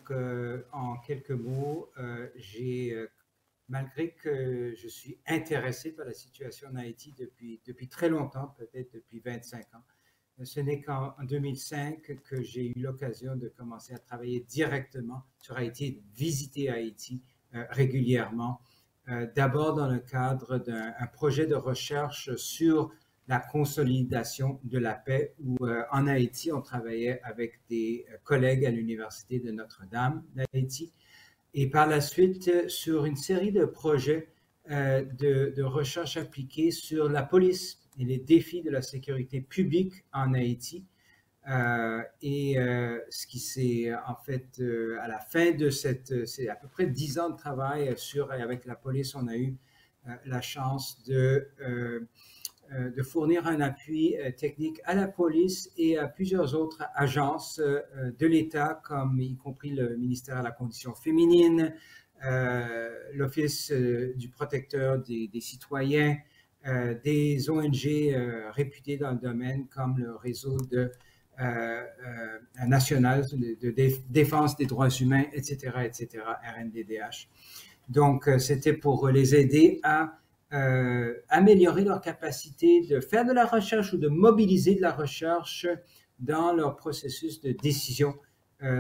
Donc, en quelques mots, malgré que je suis intéressé par la situation en Haïti depuis très longtemps, peut-être depuis 25 ans, ce n'est qu'en 2005 que j'ai eu l'occasion de commencer à travailler directement sur Haïti et de visiter Haïti régulièrement. D'abord dans le cadre d'un projet de recherche sur la consolidation de la paix, où en Haïti, on travaillait avec des collègues à l'Université de Notre-Dame d'Haïti, et par la suite sur une série de projets de recherche appliquée sur la police et les défis de la sécurité publique en Haïti. Ce qui s'est en fait à la fin de c'est à peu près 10 ans de travail avec la police, on a eu la chance de fournir un appui technique à la police et à plusieurs autres agences de l'État, comme y compris le ministère de la Condition féminine, l'Office du protecteur des citoyens, des ONG réputées dans le domaine comme le réseau national de défense des droits humains, etc., RNDDH. Donc, c'était pour les aider à améliorer leur capacité de faire de la recherche ou de mobiliser de la recherche dans leur processus de décision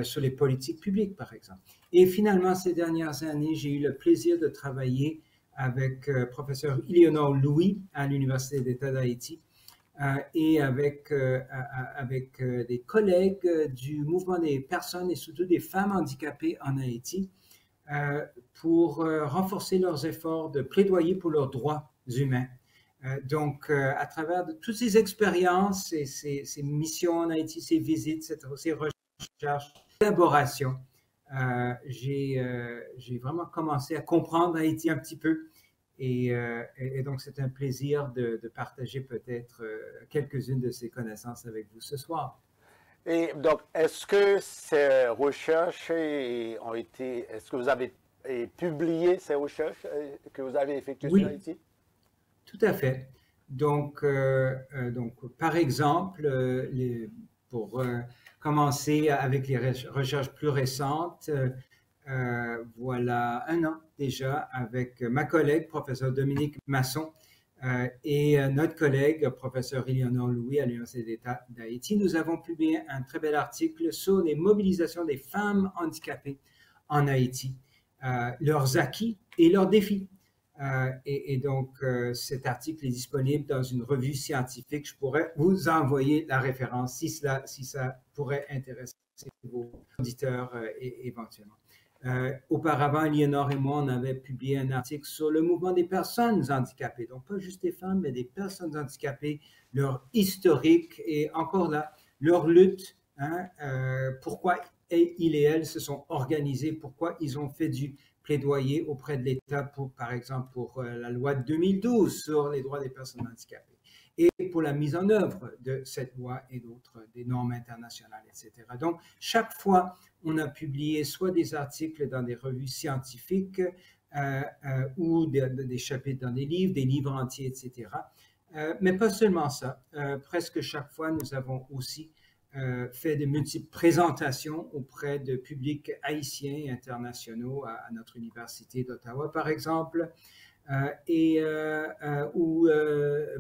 sur les politiques publiques, par exemple. Et finalement, ces dernières années, j'ai eu le plaisir de travailler avec professeur Eleonore Louis à l'Université d'État d'Haïti et avec des collègues du mouvement des personnes et surtout des femmes handicapées en Haïti, pour renforcer leurs efforts de plaidoyer pour leurs droits humains. Donc, à travers toutes ces expériences, ces missions en Haïti, ces visites, ces recherches, collaborations, j'ai vraiment commencé à comprendre Haïti un petit peu. Et donc, c'est un plaisir de partager peut-être quelques-unes de ces connaissances avec vous ce soir. Et donc, est-ce que ces recherches ont été, est-ce que vous avez publié ces recherches que vous avez effectuées sur Haïti? Tout à fait. Donc par exemple, pour commencer avec les recherches plus récentes, voilà un an déjà, avec ma collègue, professeur Dominique Masson, et notre collègue, professeur Eleonore Louis à l'Université d'État d'Haïti, nous avons publié un très bel article sur les mobilisations des femmes handicapées en Haïti, leurs acquis et leurs défis. Et donc, cet article est disponible dans une revue scientifique. Je pourrais vous envoyer la référence si ça pourrait intéresser vos auditeurs éventuellement. Auparavant, Eleonore et moi, on avait publié un article sur le mouvement des personnes handicapées, donc pas juste des femmes, mais des personnes handicapées, leur historique et encore là, leur lutte, pourquoi ils et elles se sont organisés, pourquoi ils ont fait du plaidoyer auprès de l'État, par exemple pour la loi de 2012 sur les droits des personnes handicapées et pour la mise en œuvre de cette loi et d'autres, des normes internationales, etc. Donc, chaque fois, on a publié soit des articles dans des revues scientifiques ou des chapitres dans des livres entiers, etc. Mais pas seulement ça. Presque chaque fois, nous avons aussi fait de multiples présentations auprès de publics haïtiens et internationaux à notre université d'Ottawa, par exemple, ou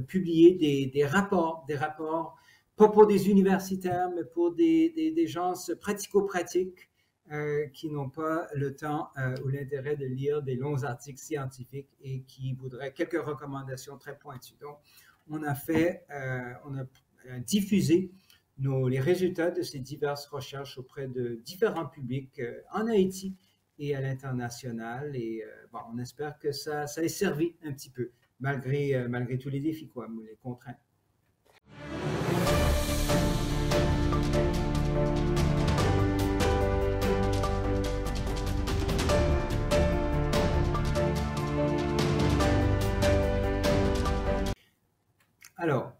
publier des rapports, pas pour des universitaires, mais pour des gens pratico-pratiques qui n'ont pas le temps ou l'intérêt de lire des longs articles scientifiques et qui voudraient quelques recommandations très pointues. Donc, on a diffusé les résultats de ces diverses recherches auprès de différents publics en Haïti et à l'international. Et on espère que ça ait servi un petit peu, malgré tous les défis, les contraintes. Alors,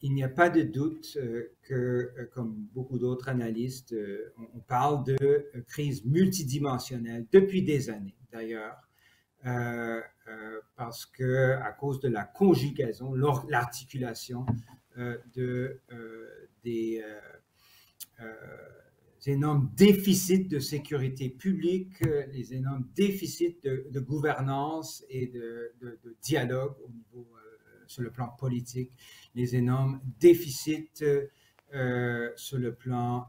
il n'y a pas de doute que, comme beaucoup d'autres analystes, on parle de crise multidimensionnelle depuis des années, d'ailleurs, parce que à cause de la conjugaison, l'articulation énormes déficits de sécurité publique, les énormes déficits de gouvernance et de dialogue au niveau, sur le plan politique, les énormes déficits sur le plan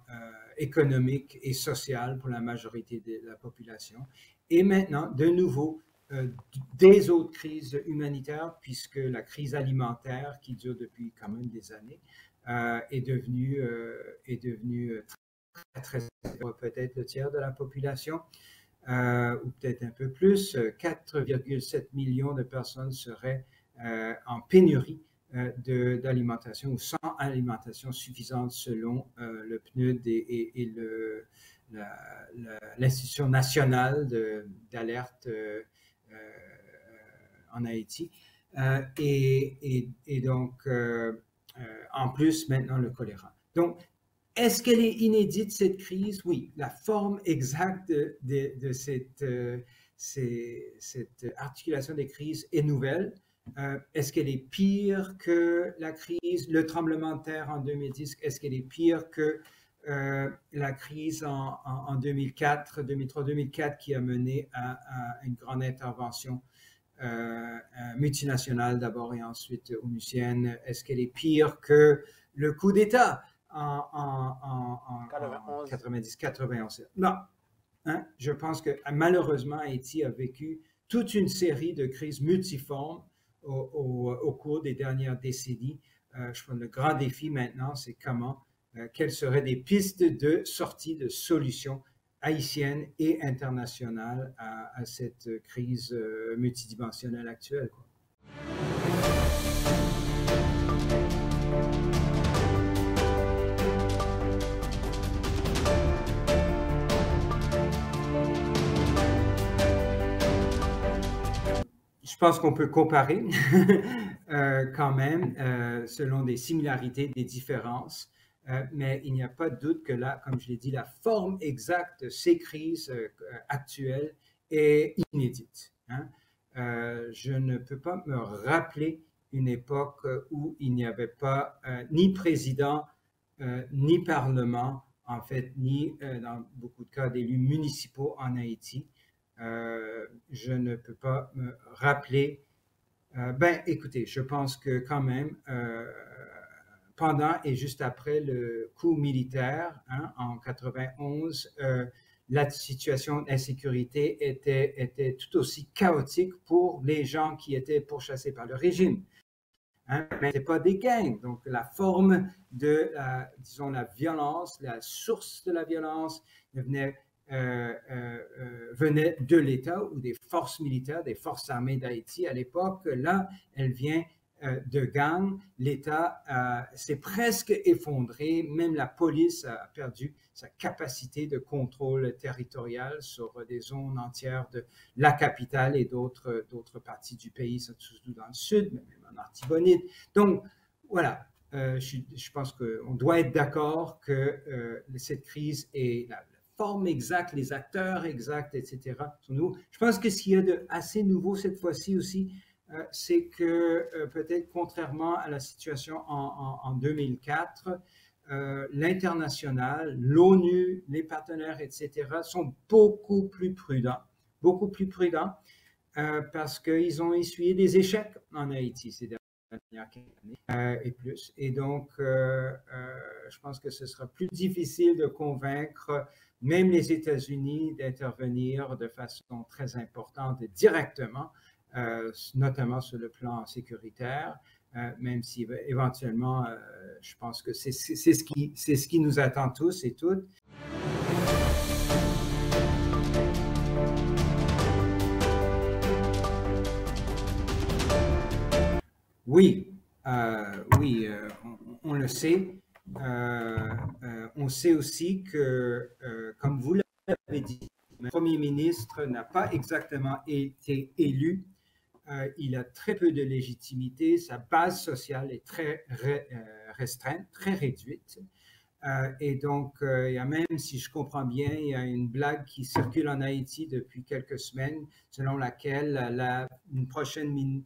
économique et social pour la majorité de la population. Et maintenant, de nouveau, des autres crises humanitaires, puisque la crise alimentaire, qui dure depuis quand même des années, est devenue très, peut-être le tiers de la population, ou peut-être un peu plus. 4,7 millions de personnes seraient en pénurie d'alimentation ou sans alimentation suffisante selon le PNUD et l'Institution nationale d'alerte en Haïti. Et donc, en plus, maintenant, le choléra. Donc, est-ce qu'elle est inédite, cette crise? Oui, la forme exacte de cette articulation des crises est nouvelle. Est-ce qu'elle est pire que la crise, le tremblement de terre en 2010? Est-ce qu'elle est pire que la crise en 2004, 2003-2004 qui a mené à une grande intervention multinationale d'abord et ensuite onusienne? Est-ce qu'elle est pire que le coup d'État en 90-91? Non. Hein? Je pense que malheureusement, Haïti a vécu toute une série de crises multiformes au cours des dernières décennies. Je pense que le grand défi maintenant, c'est quelles seraient des pistes de sortie, de solutions haïtiennes et internationales à cette crise multidimensionnelle actuelle, quoi. Je pense qu'on peut comparer quand même selon des similarités, des différences, mais il n'y a pas de doute que là, comme je l'ai dit, la forme exacte de ces crises actuelles est inédite. Hein? Je ne peux pas me rappeler une époque où il n'y avait pas ni président, ni parlement, en fait, ni dans beaucoup de cas d'élus municipaux en Haïti. Je ne peux pas me rappeler. Écoutez, je pense que quand même, pendant et juste après le coup militaire, hein, en 91, la situation d'insécurité était tout aussi chaotique pour les gens qui étaient pourchassés par le régime. Hein, mais ce n'était pas des gangs. Donc, la forme de, disons, la violence, la source de la violence venait de l'État ou des forces militaires, des forces armées d'Haïti à l'époque. Là, elle vient de gangs. L'État s'est presque effondré. Même la police a perdu sa capacité de contrôle territorial sur des zones entières de la capitale et d'autres parties du pays, surtout dans le sud, mais même en Artibonite. Donc, voilà. Je pense qu'on doit être d'accord que cette crise est la forme exacte, les acteurs exacts, etc. sont nouveaux. Je pense que ce qu'il y a de assez nouveau cette fois-ci aussi, c'est que peut-être contrairement à la situation en 2004, l'international, l'ONU, les partenaires, etc., sont beaucoup plus prudents parce qu'ils ont essuyé des échecs en Haïti ces dernières années et plus. Et donc, je pense que ce sera plus difficile de convaincre même les États-Unis d'intervenir de façon très importante et directement, notamment sur le plan sécuritaire, même si éventuellement, je pense que c'est ce qui nous attend tous et toutes. Oui, on le sait. On sait aussi que, comme vous l'avez dit, le Premier ministre n'a pas exactement été élu. Il a très peu de légitimité. Sa base sociale est très restreinte, très réduite. Et donc, il y a même, si je comprends bien, il y a une blague qui circule en Haïti depuis quelques semaines, selon laquelle une prochaine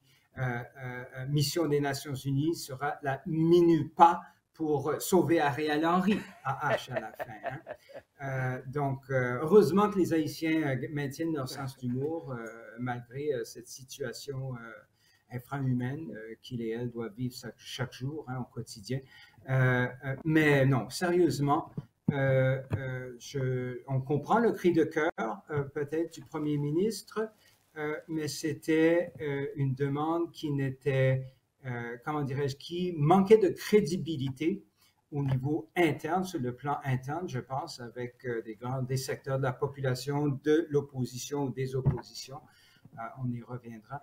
mission des Nations Unies sera la MINUPA pour sauver Ariel Henry, AH à la fin. Hein. Donc, heureusement que les Haïtiens maintiennent leur sens d'humour malgré cette situation infrahumaine qu'ils et elles doivent vivre chaque jour, hein, au quotidien. Mais non, sérieusement, on comprend le cri de cœur peut-être du Premier ministre, mais c'était une demande qui n'était, comment dirais-je, qui manquait de crédibilité au niveau interne, sur le plan interne, je pense, avec des secteurs de la population, de l'opposition ou des oppositions. On y reviendra.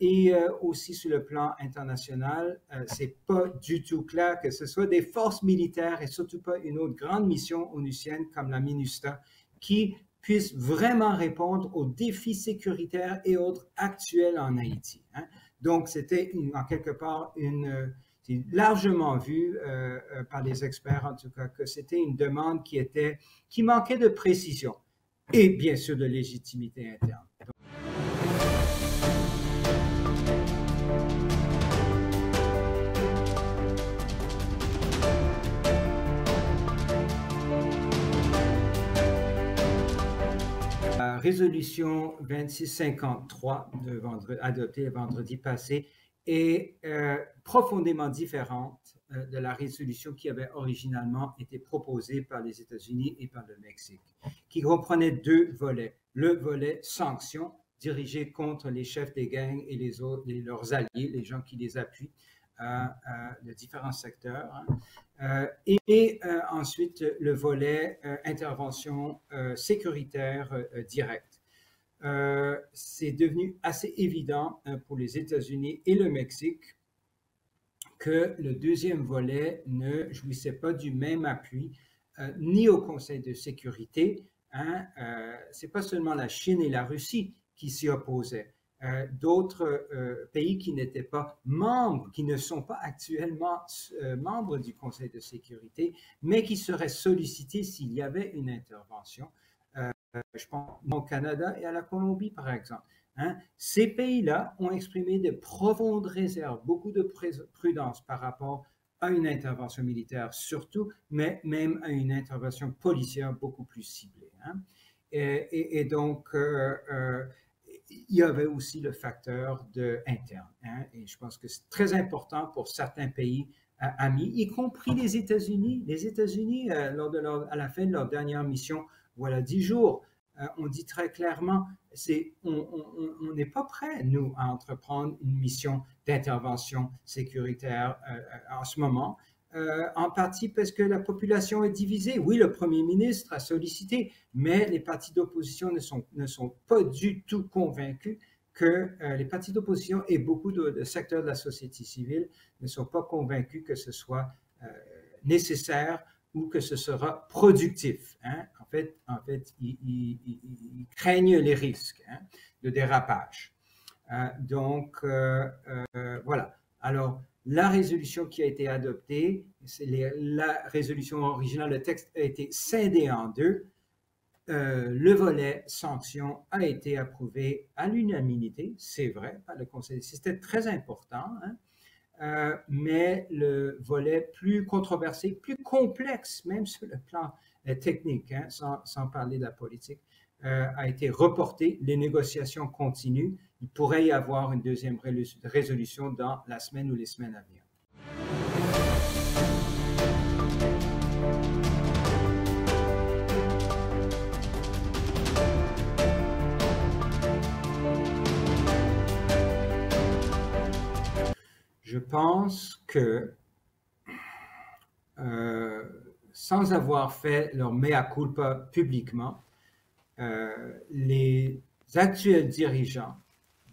Et aussi sur le plan international, c'est pas du tout clair que ce soit des forces militaires et surtout pas une autre grande mission onusienne comme la MINUSTAH qui puisse vraiment répondre aux défis sécuritaires et autres actuels en Haïti. Hein. Donc, c'était en quelque part c'est largement vu par les experts, en tout cas, que c'était une demande qui manquait de précision et bien sûr de légitimité interne. La résolution 2653 adoptée le vendredi passé est profondément différente de la résolution qui avait originalement été proposée par les États-Unis et par le Mexique, qui comprenait deux volets. Le volet sanctions dirigé contre les chefs des gangs et leurs alliés, les gens qui les appuient de différents secteurs. Hein. Ensuite, le volet intervention sécuritaire directe. C'est devenu assez évident pour les États-Unis et le Mexique que le deuxième volet ne jouissait pas du même appui ni au Conseil de sécurité. Hein, c'est pas seulement la Chine et la Russie qui s'y opposaient. D'autres pays qui n'étaient pas membres, qui ne sont pas actuellement membres du Conseil de sécurité, mais qui seraient sollicités s'il y avait une intervention. Je pense au Canada et à la Colombie, par exemple. Hein. Ces pays-là ont exprimé de profondes réserves, beaucoup de prudence par rapport à une intervention militaire surtout, mais même à une intervention policière beaucoup plus ciblée. Hein. Et donc, il y avait aussi le facteur interne. Hein, et je pense que c'est très important pour certains pays amis, y compris les États-Unis. Les États-Unis, à la fin de leur dernière mission, voilà 10 jours, on dit très clairement, on n'est pas prêt, nous, à entreprendre une mission d'intervention sécuritaire en ce moment. En partie parce que la population est divisée. Oui, le Premier ministre a sollicité, mais les partis d'opposition ne sont pas du tout convaincus que les partis d'opposition et beaucoup de secteurs de la société civile ne sont pas convaincus que ce soit nécessaire ou que ce sera productif. Hein. En fait, ils craignent les risques de dérapage. Donc, voilà. Alors, la résolution qui a été adoptée, la résolution originale, le texte a été scindé en deux. Le volet sanctions a été approuvé à l'unanimité, c'est vrai, par le Conseil. C'était très important, hein, mais le volet plus controversé, plus complexe, même sur le plan technique, hein, sans parler de la politique, a été reporté. Les négociations continuent. Il pourrait y avoir une deuxième résolution dans la semaine ou les semaines à venir. Je pense que sans avoir fait leur mea culpa publiquement, les actuels dirigeants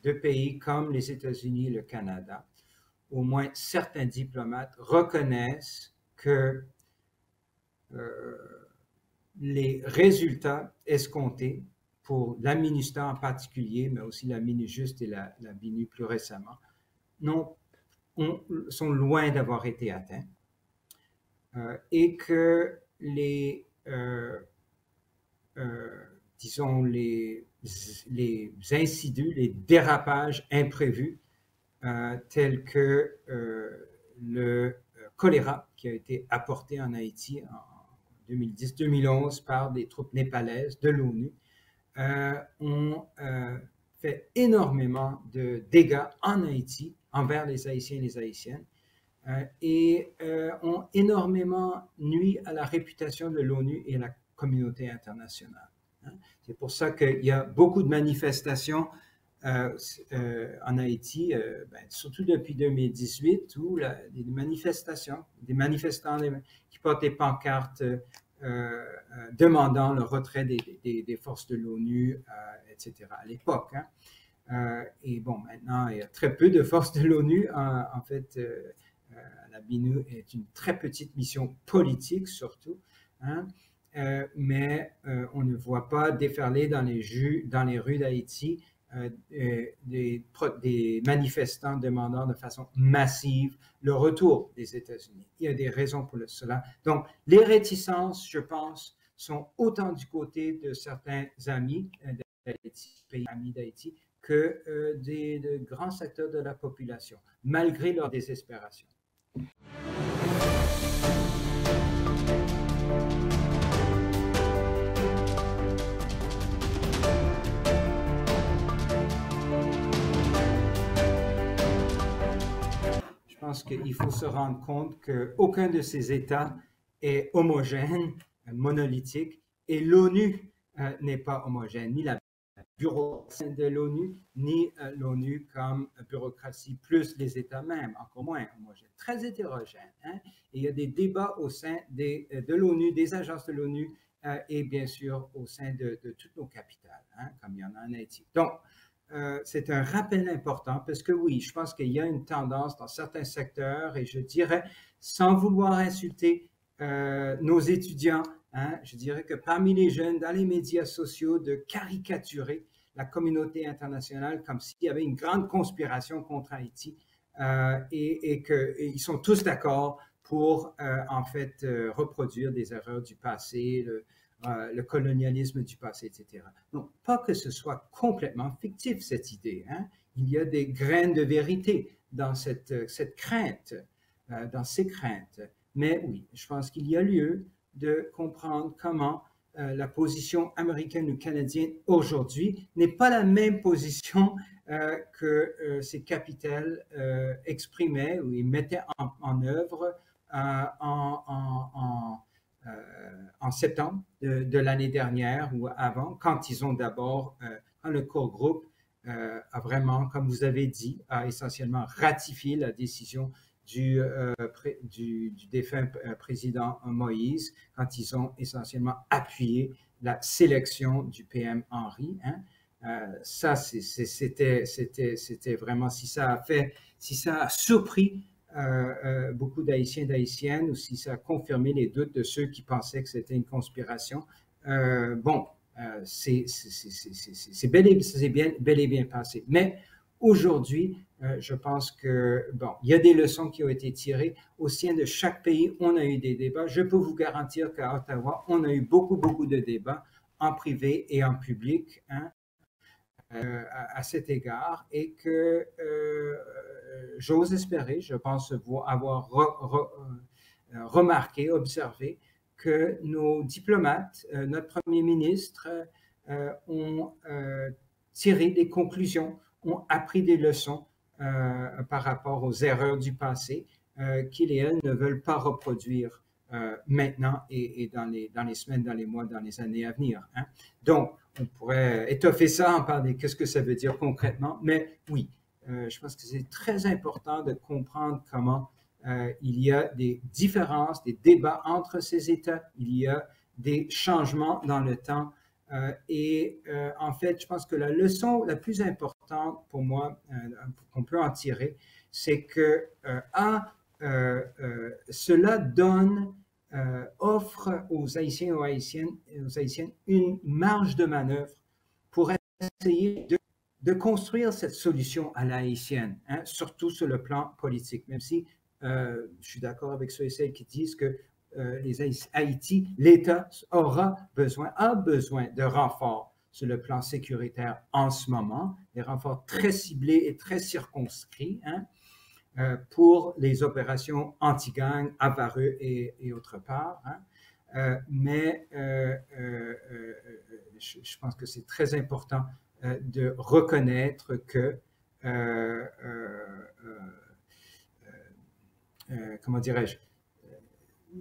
de pays comme les États-Unis et le Canada, au moins certains diplomates, reconnaissent que les résultats escomptés pour la MINUSTAH en particulier, mais aussi la MINUJUST et la BINU plus récemment, sont loin d'avoir été atteints et que disons, les incidents, les dérapages imprévus tels que le choléra qui a été apporté en Haïti en 2010-2011 par des troupes népalaises de l'ONU, ont fait énormément de dégâts en Haïti envers les Haïtiens et les Haïtiennes et ont énormément nui à la réputation de l'ONU et à la communauté internationale. C'est pour ça qu'il y a beaucoup de manifestations en Haïti, surtout depuis 2018, où des manifestations, des manifestants qui portent des pancartes demandant le retrait des forces de l'ONU, etc. à l'époque. Et bon, maintenant, il y a très peu de forces de l'ONU. En fait, la BINU est une très petite mission politique, surtout. Mais on ne voit pas déferler dans les rues d'Haïti des manifestants demandant de façon massive le retour des États-Unis. Il y a des raisons pour cela. Donc, les réticences, je pense, sont autant du côté de certains amis d'Haïti, pays amis d'Haïti, que de grands secteurs de la population, malgré leur désespération. Je pense qu'il faut se rendre compte qu'aucun de ces États est homogène, monolithique, et l'ONU n'est pas homogène, ni la bureaucratie de l'ONU, ni l'ONU comme bureaucratie, plus les États mêmes, encore moins homogène, très hétérogène. Et il y a des débats au sein de l'ONU, des agences de l'ONU, et bien sûr au sein de toutes nos capitales, comme il y en a en Haïti. Donc, c'est un rappel important parce que oui, je pense qu'il y a une tendance dans certains secteurs et je dirais, sans vouloir insulter nos étudiants, je dirais que parmi les jeunes, dans les médias sociaux, de caricaturer la communauté internationale comme s'il y avait une grande conspiration contre Haïti et qu'ils sont tous d'accord pour en fait reproduire des erreurs du passé, le colonialisme du passé, etc. Donc, pas que ce soit complètement fictif, cette idée. Il y a des graines de vérité dans cette crainte, dans ces craintes. Mais oui, je pense qu'il y a lieu de comprendre comment la position américaine ou canadienne aujourd'hui n'est pas la même position que ces capitales exprimaient ou ils mettaient en œuvre en septembre de l'année dernière ou avant, quand ils ont d'abord, quand le core groupe a vraiment, comme vous avez dit, a essentiellement ratifié la décision du défunt président Moïse, quand ils ont essentiellement appuyé la sélection du PM Henry. Ça, c'était vraiment, si ça a surpris beaucoup d'Haïtiens et d'Haïtiennes, ou si ça a confirmé les doutes de ceux qui pensaient que c'était une conspiration. C'est bel et bien passé. Mais aujourd'hui, je pense que, il y a des leçons qui ont été tirées. Au sein de chaque pays, on a eu des débats. Je peux vous garantir qu'à Ottawa, on a eu beaucoup de débats en privé et en public à cet égard et que j'ose espérer, je pense avoir remarqué, observé que nos diplomates, notre Premier ministre, ont tiré des conclusions, ont appris des leçons par rapport aux erreurs du passé qu'ils et elles ne veulent pas reproduire maintenant et dans les semaines, dans les mois, dans les années à venir. Donc, on pourrait étoffer ça, en parler, qu'est-ce que ça veut dire concrètement, mais oui, je pense que c'est très important de comprendre comment il y a des différences, des débats entre ces États, il y a des changements dans le temps et en fait, je pense que la leçon la plus importante pour moi qu'on peut en tirer, c'est que cela offre aux Haïtiens et aux Haïtiennes une marge de manœuvre pour essayer de construire cette solution à la haïtienne, surtout sur le plan politique, même si je suis d'accord avec ceux et celles qui disent que Haïti, l'État a besoin de renforts sur le plan sécuritaire en ce moment, des renforts très ciblés et très circonscrits, pour les opérations anti-gang à Vareux et autre part. Mais je pense que c'est très important de reconnaître que, comment dirais-je,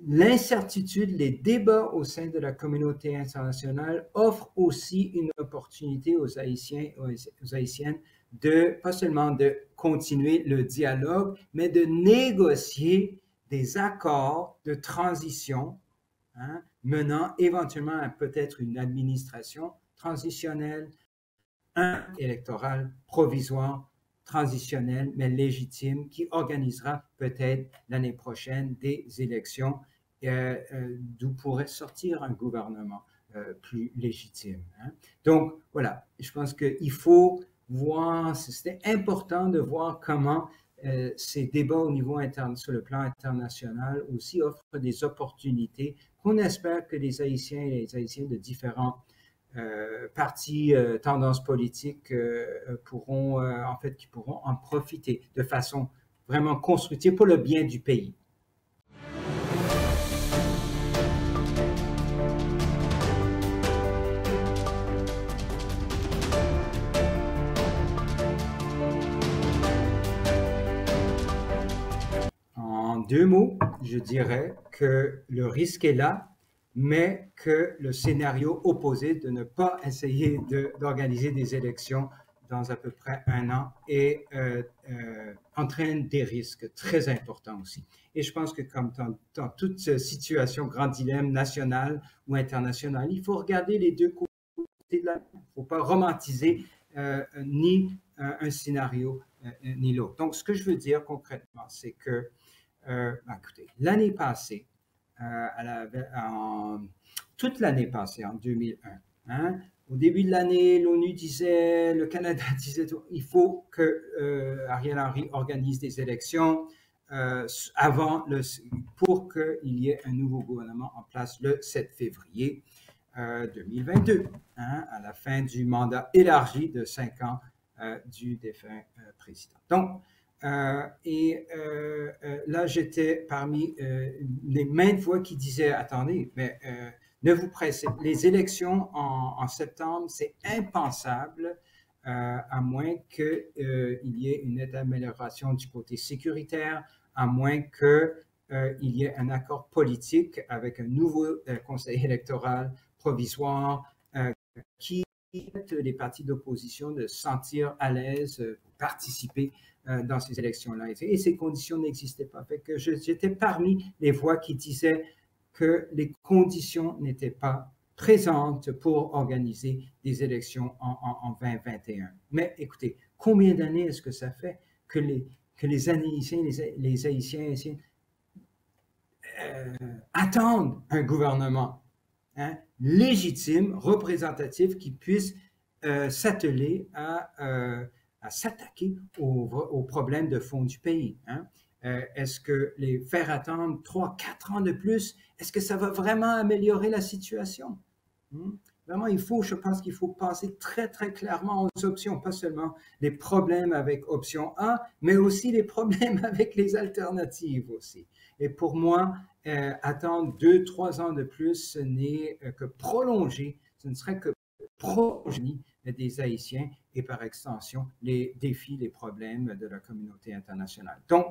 l'incertitude, les débats au sein de la communauté internationale offrent aussi une opportunité aux Haïtiens, aux Haïtiennes de, pas seulement de continuer le dialogue, mais de négocier des accords de transition, menant éventuellement à peut-être une administration transitionnelle, un électoral provisoire, transitionnel, mais légitime, qui organisera peut-être l'année prochaine des élections d'où pourrait sortir un gouvernement plus légitime. Donc, voilà, je pense qu'il faut voir, c'était important de voir comment ces débats au niveau interne, sur le plan international aussi offrent des opportunités qu'on espère que les Haïtiens et les Haïtiennes de différents partis, tendances politiques pourront en profiter de façon vraiment constructive pour le bien du pays. En deux mots, je dirais que le risque est là, mais que le scénario opposé de ne pas essayer d'organiser des élections dans à peu près un an entraîne des risques très importants aussi. Et je pense que comme dans toute situation, grand dilemme national ou international, il faut regarder les deux côtés de la... Il ne faut pas romantiser ni un scénario ni l'autre. Donc, ce que je veux dire concrètement, c'est que, écoutez, l'année passée, toute l'année passée, en 2001. Au début de l'année, l'ONU disait, le Canada disait, il faut que Ariel Henry organise des élections pour qu'il y ait un nouveau gouvernement en place le 7 février 2022, à la fin du mandat élargi de 5 ans du défunt président. Donc, là, j'étais parmi les maintes voix qui disaient, attendez, mais ne vous pressez. Les élections en septembre, c'est impensable, à moins qu'il y ait une nette amélioration du côté sécuritaire, à moins qu'il y ait un accord politique avec un nouveau conseil électoral provisoire qui permette les partis d'opposition de se sentir à l'aise, participer dans ces élections-là. Et ces conditions n'existaient pas. Fait que j'étais parmi les voix qui disaient que les conditions n'étaient pas présentes pour organiser des élections en 2021. Mais écoutez, combien d'années est-ce que ça fait que les Haïtiens, les Haïtiens attendent un gouvernement légitime, représentatif, qui puisse s'atteler à s'attaquer aux problèmes de fond du pays. Est-ce que les faire attendre 3-4 ans de plus, est-ce que ça va vraiment améliorer la situation? Vraiment, je pense qu'il faut penser très, très clairement aux options, pas seulement les problèmes avec option A, mais aussi les problèmes avec les alternatives aussi. Et pour moi, attendre 2-3 ans de plus, ce n'est que prolonger, ce ne serait que prolonger des Haïtiens et par extension les défis, les problèmes de la communauté internationale. Donc,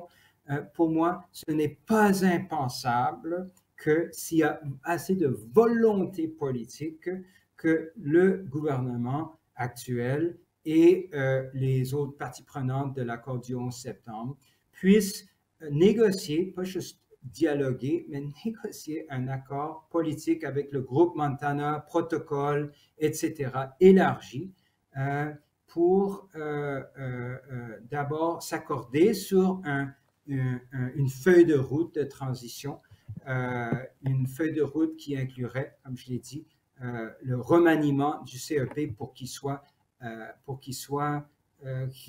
pour moi, ce n'est pas impensable que s'il y a assez de volonté politique, que le gouvernement actuel et les autres parties prenantes de l'accord du 11 septembre puissent négocier, pas juste dialoguer, mais négocier un accord politique avec le groupe Montana, protocole, etc., élargi, pour d'abord s'accorder sur une feuille de route de transition, une feuille de route qui inclurait, comme je l'ai dit, le remaniement du CEP pour qu'il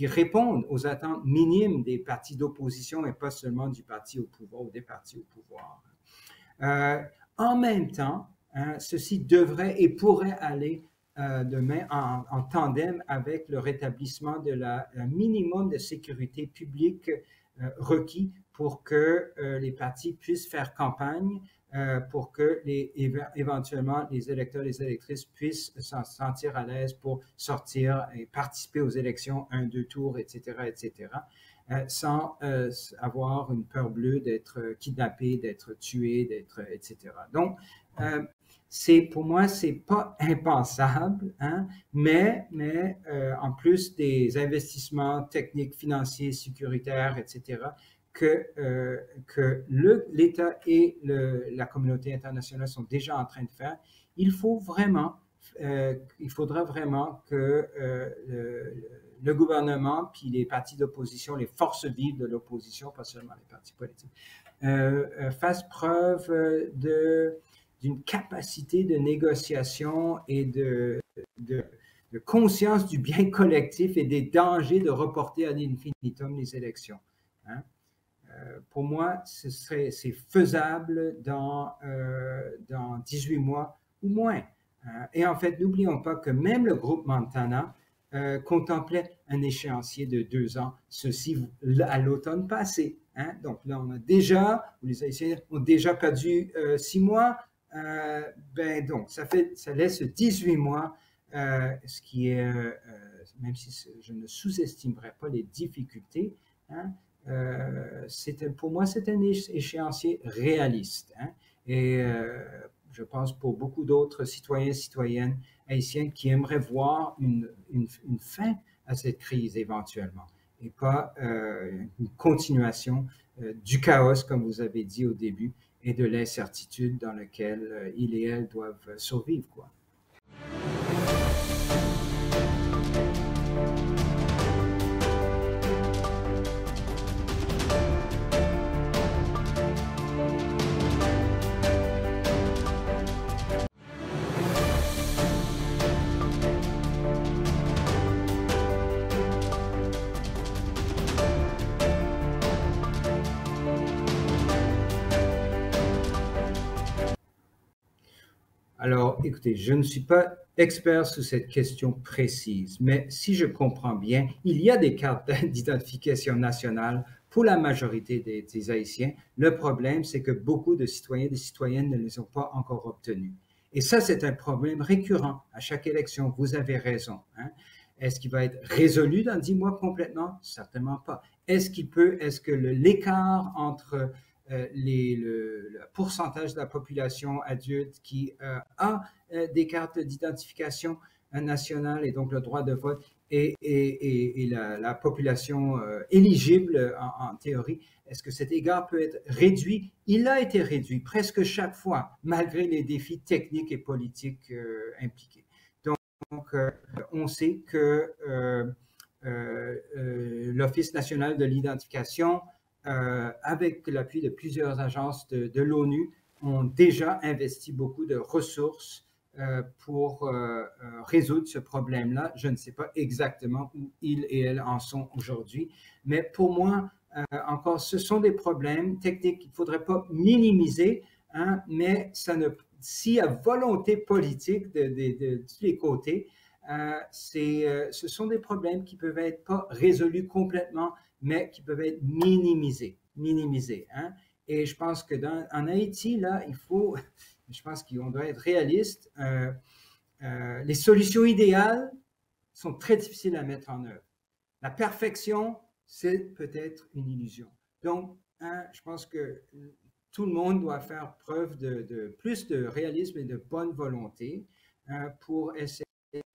réponde aux attentes minimes des partis d'opposition et pas seulement du parti au pouvoir ou des partis au pouvoir. En même temps, ceci devrait et pourrait aller demain en tandem avec le rétablissement de la minimum de sécurité publique requis pour que les partis puissent faire campagne, pour que éventuellement les électeurs et les électrices puissent se sentir à l'aise pour sortir et participer aux élections, 1, 2 tours, etc., etc., sans avoir une peur bleue d'être kidnappé, d'être tué, etc. Donc, pour moi, c'est pas impensable, hein, mais en plus des investissements techniques, financiers, sécuritaires, etc., que l'État et la communauté internationale sont déjà en train de faire, il faudra vraiment que le gouvernement, puis les partis d'opposition, les forces vives de l'opposition, pas seulement les partis politiques, fassent preuve d'une capacité de négociation et de conscience du bien collectif et des dangers de reporter ad infinitum les élections. Hein? Pour moi, c'est faisable dans 18 mois ou moins. Et en fait, n'oublions pas que même le groupe Montana contemplait un échéancier de 2 ans, ceci à l'automne passé. Hein? Donc là, les Haïtiens ont déjà perdu 6 mois. Donc, ça laisse 18 mois, ce qui est, même si je ne sous-estimerai pas les difficultés, hein, pour moi, c'est un échéancier réaliste. Hein, et je pense pour beaucoup d'autres citoyens et citoyennes haïtiennes qui aimeraient voir une fin à cette crise éventuellement, et pas une continuation du chaos, comme vous avez dit au début, et de l'incertitude dans laquelle ils et elles doivent survivre, quoi. Alors, écoutez, je ne suis pas expert sur cette question précise, mais si je comprends bien, il y a des cartes d'identification nationale pour la majorité des Haïtiens. Le problème, c'est que beaucoup de citoyens et de citoyennes ne les ont pas encore obtenus. Et ça, c'est un problème récurrent à chaque élection. Vous avez raison. Hein? Est-ce qu'il va être résolu dans 10 mois complètement? Certainement pas. Est-ce que l'écart entre le pourcentage de la population adulte qui a des cartes d'identification nationale et donc le droit de vote et la population éligible en théorie, est-ce que cet écart peut être réduit? Il a été réduit presque chaque fois, malgré les défis techniques et politiques impliqués. Donc, on sait que l'Office national de l'identification, avec l'appui de plusieurs agences de l'ONU, ont déjà investi beaucoup de ressources pour résoudre ce problème-là. Je ne sais pas exactement où ils et elles en sont aujourd'hui, mais pour moi, encore, ce sont des problèmes techniques qu'il ne faudrait pas minimiser, hein, mais s'il y a volonté politique de tous les côtés, ce sont des problèmes qui peuvent être pas résolus complètement, mais qui peuvent être minimisés. Hein? Et je pense que en Haïti, là, je pense qu'on doit être réaliste. Les solutions idéales sont très difficiles à mettre en œuvre. La perfection, c'est peut-être une illusion. Donc, hein, je pense que tout le monde doit faire preuve de plus de réalisme et de bonne volonté pour essayer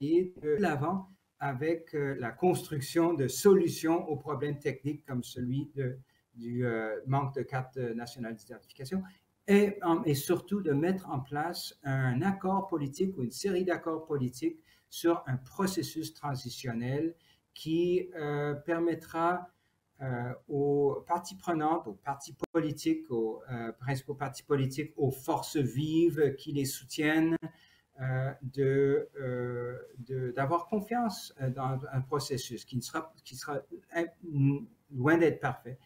de l'avant avec la construction de solutions aux problèmes techniques comme celui du manque de carte nationale d'identification et surtout de mettre en place un accord politique ou une série d'accords politiques sur un processus transitionnel qui permettra aux parties prenantes, aux partis politiques, aux principaux partis politiques, aux forces vives qui les soutiennent, d'avoir confiance dans un processus qui sera loin d'être parfait,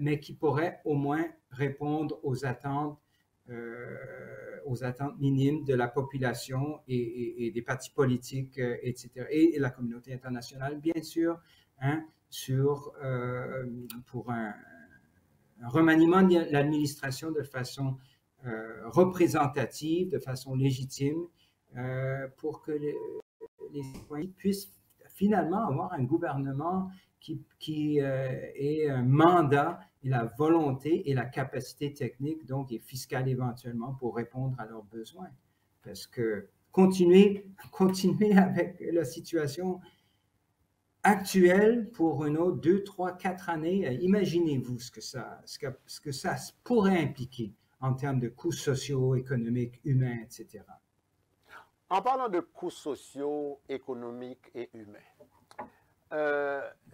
mais qui pourrait au moins répondre aux attentes minimes de la population et des partis politiques, etc., et la communauté internationale, bien sûr, hein, pour un remaniement de l'administration de façon représentative, de façon légitime, pour que les citoyens puissent finalement avoir un gouvernement qui ait un mandat et la volonté et la capacité technique, donc, et fiscale éventuellement, pour répondre à leurs besoins. Parce que continuer avec la situation actuelle pour une autre 2, 3, 4 années, imaginez-vous ce que ça pourrait impliquer en termes de coûts sociaux, économiques, humains, etc. En parlant de coûts sociaux, économiques et humains,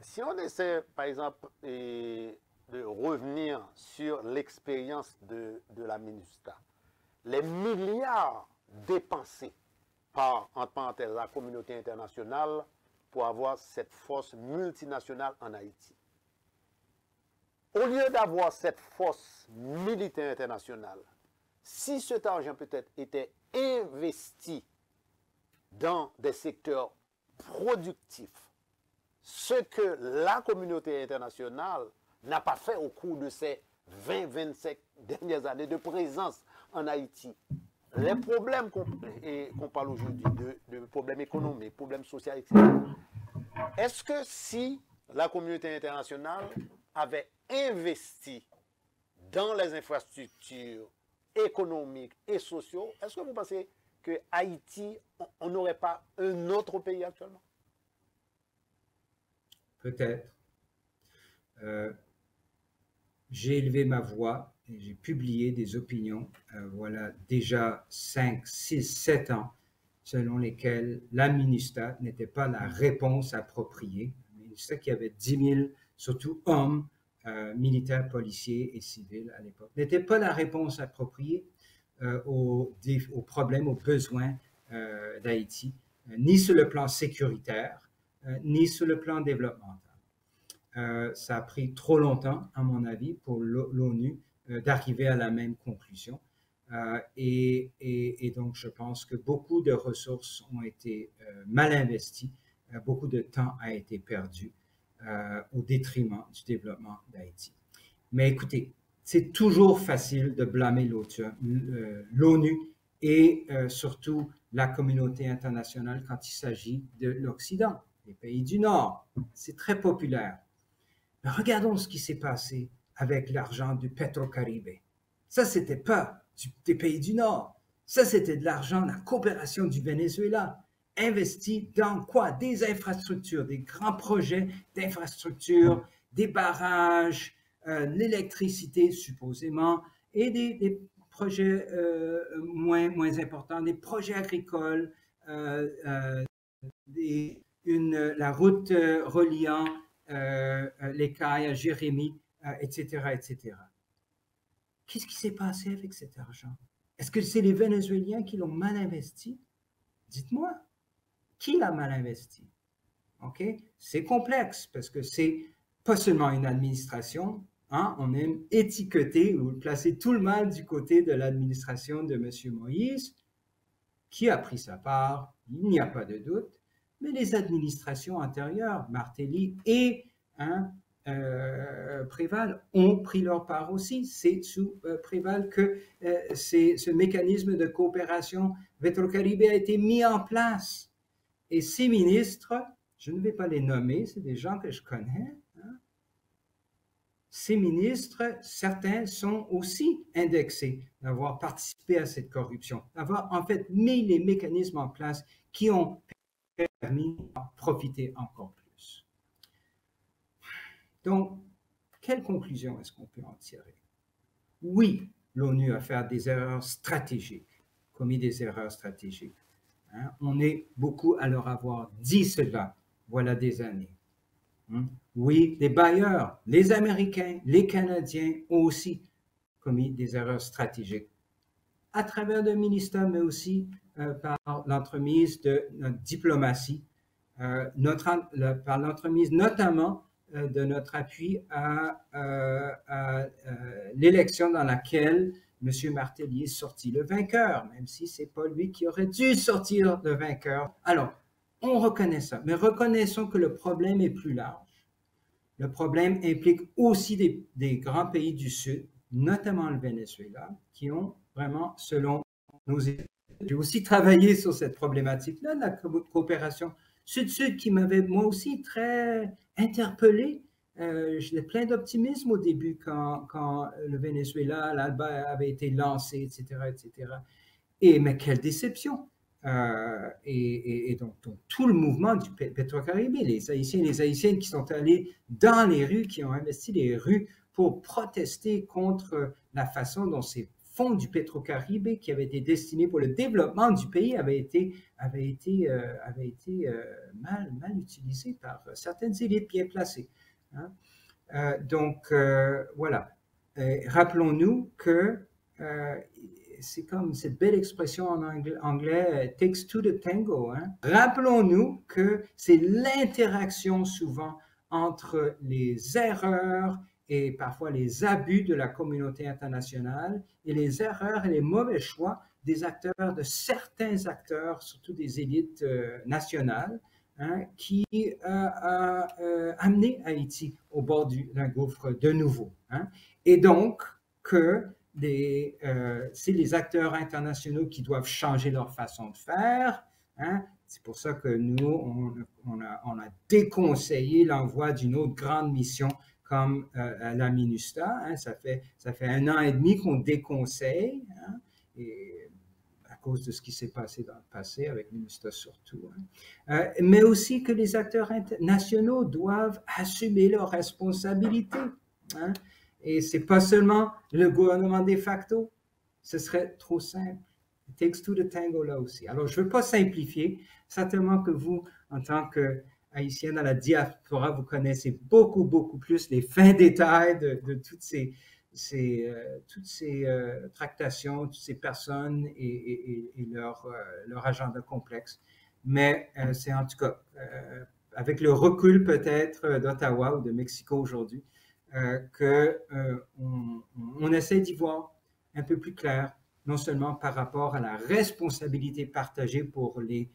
si on essaie, par exemple, de revenir sur l'expérience de la MINUSTAH, les milliards dépensés par, entre parenthèses, la communauté internationale pour avoir cette force multinationale en Haïti. Au lieu d'avoir cette force militaire internationale, si cet argent peut-être était investi dans des secteurs productifs, ce que la communauté internationale n'a pas fait au cours de ces 20-25 dernières années de présence en Haïti. Les problèmes qu'on parle aujourd'hui, de problèmes économiques, problèmes sociaux, etc., est-ce que si la communauté internationale avait investi dans les infrastructures économiques et sociaux, est-ce que vous pensez que Haïti, on n'aurait pas un autre pays actuellement? Peut-être. J'ai élevé ma voix et j'ai publié des opinions, voilà déjà 5, 6, 7 ans, selon lesquelles la MINUSTAH n'était pas la réponse appropriée. La MINUSTAH qui avait 10 000, surtout hommes, militaires, policiers et civils à l'époque, n'était pas la réponse appropriée aux problèmes, aux besoins d'Haïti, ni sur le plan sécuritaire, ni sur le plan développemental. Ça a pris trop longtemps, à mon avis, pour l'ONU d'arriver à la même conclusion. Et donc, je pense que beaucoup de ressources ont été mal investies, beaucoup de temps a été perdu au détriment du développement d'Haïti. Mais écoutez, c'est toujours facile de blâmer l'ONU et surtout la communauté internationale quand il s'agit de l'Occident, des pays du Nord. C'est très populaire. Mais regardons ce qui s'est passé avec l'argent du Petrocaribe. Ça, c'était pas des pays du Nord. Ça, c'était de l'argent, la coopération du Venezuela, investi dans quoi? Des infrastructures, des grands projets d'infrastructures, des barrages, l'électricité supposément, et des projets moins importants, des projets agricoles, la route reliant les Cailles à Jérémie, etc., etc. Qu'est-ce qui s'est passé avec cet argent? Est-ce que c'est les Vénézuéliens qui l'ont mal investi? Dites-moi, qui l'a mal investi? OK? C'est complexe parce que c'est pas seulement une administration, hein? On aime étiqueter ou placer tout le mal du côté de l'administration de M. Moïse, qui a pris sa part, il n'y a pas de doute, mais les administrations antérieures, Martelly et Préval, ont pris leur part aussi. C'est sous Préval que ce mécanisme de coopération Petrocaribe a été mis en place. Et ces ministres, je ne vais pas les nommer, c'est des gens que je connais, hein. Ces ministres, certains sont aussi indexés d'avoir participé à cette corruption, d'avoir en fait mis les mécanismes en place qui ont permis de profiter encore plus. Donc, quelle conclusion est-ce qu'on peut en tirer? Oui, l'ONU a fait des erreurs stratégiques, commis des erreurs stratégiques. Hein? On est beaucoup à leur avoir dit cela, voilà des années. Oui, les bailleurs, les Américains, les Canadiens ont aussi commis des erreurs stratégiques à travers le ministère, mais aussi par l'entremise de notre diplomatie, par l'entremise notamment de notre appui à l'élection dans laquelle M. Martelly est sorti le vainqueur, même si ce n'est pas lui qui aurait dû sortir le vainqueur. Alors, on reconnaît ça, mais reconnaissons que le problème est plus large. Le problème implique aussi des grands pays du Sud, notamment le Venezuela, qui ont vraiment, selon nos études, j'ai aussi travaillé sur cette problématique-là, de la coopération Sud-Sud, qui m'avait moi aussi très interpellé. J'étais plein d'optimisme au début quand le Venezuela, l'ALBA avait été lancé, etc., etc. Mais quelle déception! Donc, tout le mouvement du Pétro-Caraïbe, les Haïtiennes qui sont allés dans les rues, qui ont investi les rues pour protester contre la façon dont ces fonds du Pétro-Caraïbe, qui avaient été destinés pour le développement du pays, avaient été mal utilisés par certaines élites bien placées. Hein? Voilà. Rappelons-nous que c'est comme cette belle expression en anglais, takes two to tango. Hein? Rappelons-nous que c'est l'interaction souvent entre les erreurs et parfois les abus de la communauté internationale et les erreurs et les mauvais choix des acteurs, de certains acteurs, surtout des élites nationales, hein, qui a amené Haïti au bord d'un gouffre de nouveau. Hein? Et donc, c'est les acteurs internationaux qui doivent changer leur façon de faire. Hein? C'est pour ça que nous, on a déconseillé l'envoi d'une autre grande mission comme la MINUSTAH. Hein? Ça fait 1 an et demi qu'on déconseille, hein? Et à cause de ce qui s'est passé dans le passé, avec MINUSTAH surtout. Hein? Mais aussi que les acteurs nationaux doivent assumer leurs responsabilités. Hein? Et ce n'est pas seulement le gouvernement de facto, ce serait trop simple. It takes two to tango là aussi. Alors, je ne veux pas simplifier, certainement que vous, en tant qu'Haïtien dans la diaspora, vous connaissez beaucoup, beaucoup plus les fins détails de toutes ces tractations, toutes ces personnes et leur agenda complexe. Mais c'est en tout cas, avec le recul peut-être d'Ottawa ou de Mexico aujourd'hui, qu'on essaie d'y voir un peu plus clair, non seulement par rapport à la responsabilité partagée pour les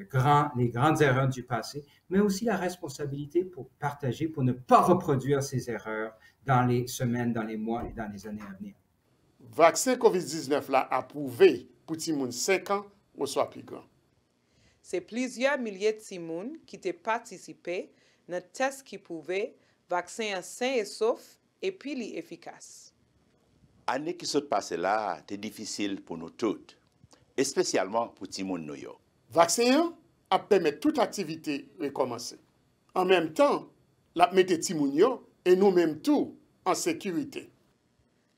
grandes erreurs du passé, mais aussi la responsabilité partagée pour ne pas reproduire ces erreurs dans les semaines, dans les mois et dans les années à venir. Vaccin COVID-19 là approuvé pour Timoun 5 ans ou soit plus grand. C'est plusieurs milliers de Timoun qui ont participé dans le test qui prouvait vaccin sain et sauf et puis efficace. L'année qui s'est passée là, c'était difficile pour nous toutes, et spécialement pour Timoun Noyo. Vaccin a permis toute activité de recommencer. En même temps, la mette Timoun yo et nous-mêmes tout en sécurité.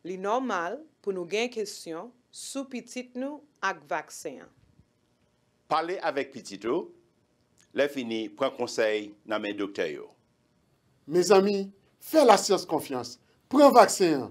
C'est normal pour nous gagner question sous petit nous avec vaccin. Parler avec petit ou, les fini prend conseil dans mes docteurs. Mes amis, fais la science confiance. Prends vaccin.